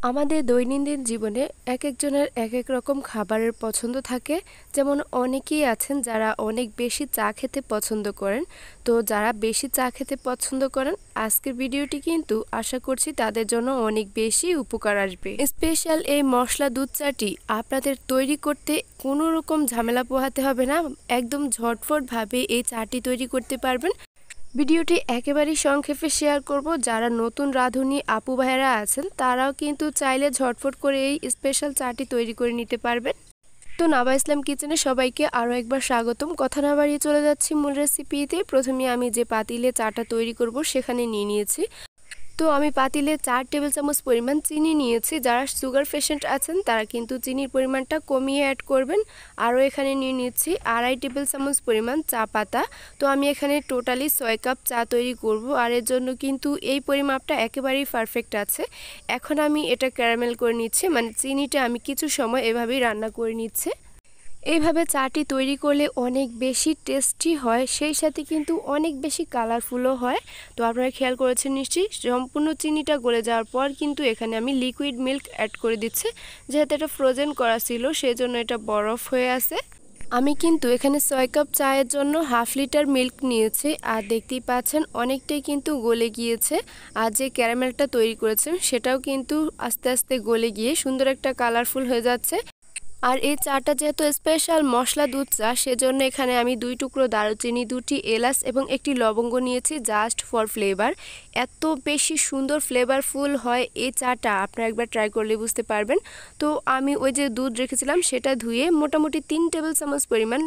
আমাদের দৈনন্দিন জীবনে একেকজনের একেক রকম খাবারের পছন্দ থাকে। যেমন অনেকেই আছেন যারা অনেক বেশি চা খেতে পছন্দ করেন। তো যারা বেশি চা খেতে পছন্দ করেন, আজকের ভিডিওটি কিন্তু আশা করছি তাদের জন্য অনেক বেশি উপকার আসবে। স্পেশাল এই মশলা দুধ চাটি আপনাদের তৈরি করতে কোনো রকম ঝামেলা পোহাতে হবে না। একদম ঝটফটভাবে এই চাটি তৈরি করতে পারবেন। ভিডিওটি একেবারেই সংক্ষেপে শেয়ার করব। যারা নতুন রাঁধুনি আপু ভাইয়েরা আছেন তারাও কিন্তু চাইলে ঝটফট করে এই স্পেশাল চাটি তৈরি করে নিতে পারবেন। তো নাবা ইসলাম কিচেনে সবাইকে আরও একবার স্বাগতম। কথা না বাড়িয়ে চলে যাচ্ছি মূল রেসিপিতে। প্রথমে আমি যে পাতিলে চাটা তৈরি করব সেখানে নিয়ে নিয়েছি। তো আমি পাতিলে 4 টেবিল চামচ পরিমাণ চিনি নিয়েছি। যারা সুগার পেশেন্ট আছেন তারা কিন্তু চিনির পরিমাণটা কমিয়ে অ্যাড করবেন। আরও এখানে নিয়ে নিচ্ছি 2.5 টেবিল চামচ পরিমাণ চা পাতা। তো আমি এখানে টোটালি 6 কাপ চা তৈরি করব, আর এর জন্য কিন্তু এই পরিমাপটা একেবারেই পারফেক্ট আছে। এখন আমি এটা ক্যারামেল করে নিচ্ছি, মানে চিনিটা আমি কিছু সময় এভাবেই রান্না করে নিচ্ছি। এইভাবে চাটি তৈরি করলে অনেক বেশি টেস্টি হয়, সেই সাথে কিন্তু অনেক বেশি কালারফুলও হয়। তো আপনারা খেয়াল করেছেন নিশ্চয়ই। সম্পূর্ণ চিনিটা গলে যাওয়ার পর কিন্তু এখানে আমি লিকুইড মিল্ক অ্যাড করে দিচ্ছি। যেহেতু এটা ফ্রোজেন করা ছিল সেই জন্য এটা বরফ হয়ে আছে। আমি কিন্তু এখানে 6 কাপ চায়ের জন্য 1/2 লিটার মিল্ক নিয়েছি, আর দেখতেই পাচ্ছেন অনেকটাই কিন্তু গলে গিয়েছে। আর যে ক্যারামেলটা তৈরি করেছেন সেটাও কিন্তু আস্তে আস্তে গলে গিয়ে সুন্দর একটা কালারফুল হয়ে যাচ্ছে। আর এই চাটা যেহেতু স্পেশাল মশলা দুধ চা, সেজন্য এখানে আমি 2 টুকরো দারুচিনি, 2টি এলাচ এবং একটি লবঙ্গ নিয়েছি জাস্ট ফর ফ্লেভার। এত বেশি সুন্দর ফ্লেভারফুল হয় এই চাটা, আপনারা একবার ট্রাই করলে বুঝতে পারবেন। তো আমি ওই যে দুধ রেখেছিলাম সেটা ধুয়ে মোটামুটি 3 টেবিল চামচ পরিমাণ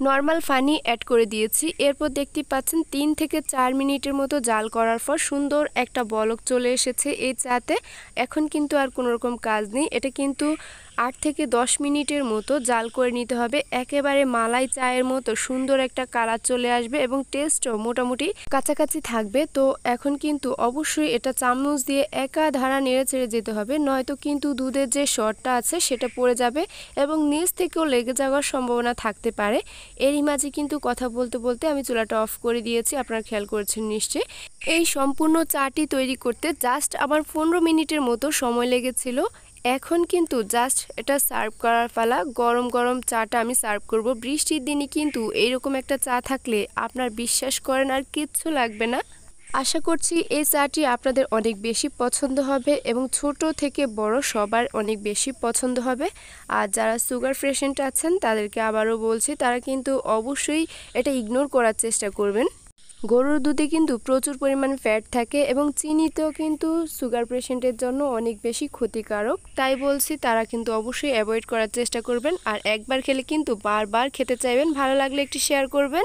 নর্মাল পানি অ্যাড করে দিয়েছি। এরপর দেখতে পাচ্ছেন 3 থেকে 4 মিনিটের মতো জাল করার পর সুন্দর একটা বলক চলে এসেছে এই চাতে। এখন কিন্তু আর কোনো রকম কাজ নেই, এটা কিন্তু 8 থেকে 10 মিনিটের মতো জাল করে নিতে হবে। একেবারে মালাই চায়ের মতো সুন্দর একটা কালার চলে আসবে এবং টেস্টও মোটামুটি কাছাকাছি থাকবে। তো এখন কিন্তু অবশ্যই এটা চামচ দিয়ে একাধারা নেড়ে চেড়ে যেতে হবে, নয়তো কিন্তু দুধের যে শর্টটা আছে সেটা পড়ে যাবে এবং নিচ থেকেও লেগে যাওয়ার সম্ভাবনা থাকতে পারে। এরই মাঝে কিন্তু কথা বলতে বলতে আমি চুলাটা অফ করে দিয়েছি, আপনারা খেয়াল করেছেন নিশ্চয়ই। এই সম্পূর্ণ চাটি তৈরি করতে জাস্ট আমার 15 মিনিটের মতো সময় লেগেছিল। এখন কিন্তু জাস্ট এটা সার্ভ করার পালা। গরম গরম চাটা আমি সার্ভ করব। বৃষ্টির দিনে কিন্তু এইরকম একটা চা থাকলে আপনার বিশ্বাস করেন আর কিচ্ছু লাগবে না। আশা করছি এই চাটি আপনাদের অনেক বেশি পছন্দ হবে এবং ছোট থেকে বড় সবার অনেক বেশি পছন্দ হবে। আর যারা সুগার পেশেন্ট আছেন তাদেরকে আবারও বলছি, তারা কিন্তু অবশ্যই এটা ইগনোর করার চেষ্টা করবেন। গরুর দুধে কিন্তু প্রচুর পরিমাণ ফ্যাট থাকে এবং চিনিতেও কিন্তু সুগার পেশেন্টের জন্য অনেক বেশি ক্ষতিকারক। তাই বলছি তারা কিন্তু অবশ্যই অ্যাভয়েড করার চেষ্টা করবেন। আর একবার খেলে কিন্তু বারবার খেতে চাইবেন। ভালো লাগলে একটু শেয়ার করবেন।